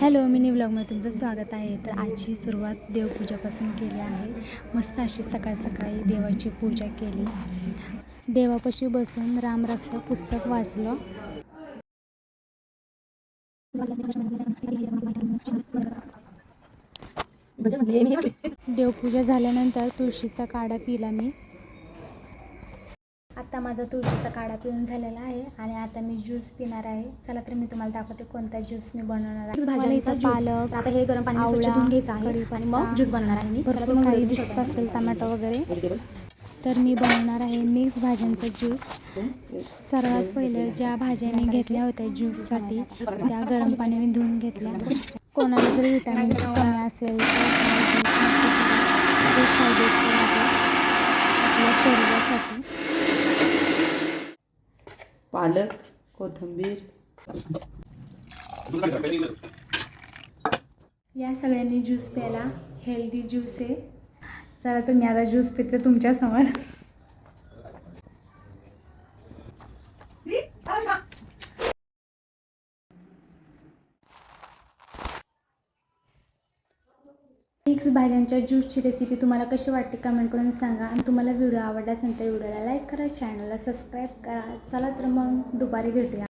Hello, mini व्लॉगमध्ये तुमचं स्वागत आहे. तर आजची सुरुवात देवपूजापासून केली आहे. मस्त अशी सकाळ सकाळी देवाची पूजा केली. देवापाशी बसून रामरक्षा पुस्तक वाचलं. देवपूजा झाल्यानंतर तुळशीचा काढा पिला मी. आता माझा तुळशीचा काढा पिऊन झालेला आहे आणि आता मी ज्यूस पिणार आहे. चला तर मी तुम्हाला दाखवते कोणता ज्यूस मी बनवणार आहे. भाज्यांचा पालक, आता हे गरम पाणी स्वच्छ धुवून घ्यायचं आहे आणि मग ज्यूस बनवणार आहे मी. भरपूर काही दिसत असेल टमॅटो वगैरे. तर मी बनवणार आहे मिक्स भाज्यांचा ज्यूस. सर्वात पहिले ज्या भाज्या मी घेतल्या होत्या ज्यूससाठी त्या गरम पाण्याने धुवून घेतल्या. कोणाला जर विटॅमिन कमी असेल तर ते फायदेशीर आहे आपल्या शरीरासाठी. पालक, कोथिंबीर. या सगळ्यांनी ज्यूस प्यायला. हेल्दी ज्यूस आहे. चला तर मी आता ज्यूस पिते तुमच्यासमोर. मिक्स भाज्यांच्या ज्यूसची रेसिपी तुम्हाला कशी वाटते कमेंट करून सांगा. आणि तुम्हाला व्हिडिओ आवडला असेल तर व्हिडिओला लाईक करा, चॅनलला सबस्क्राईब करा. चला तर मग दुपारी भेटूया.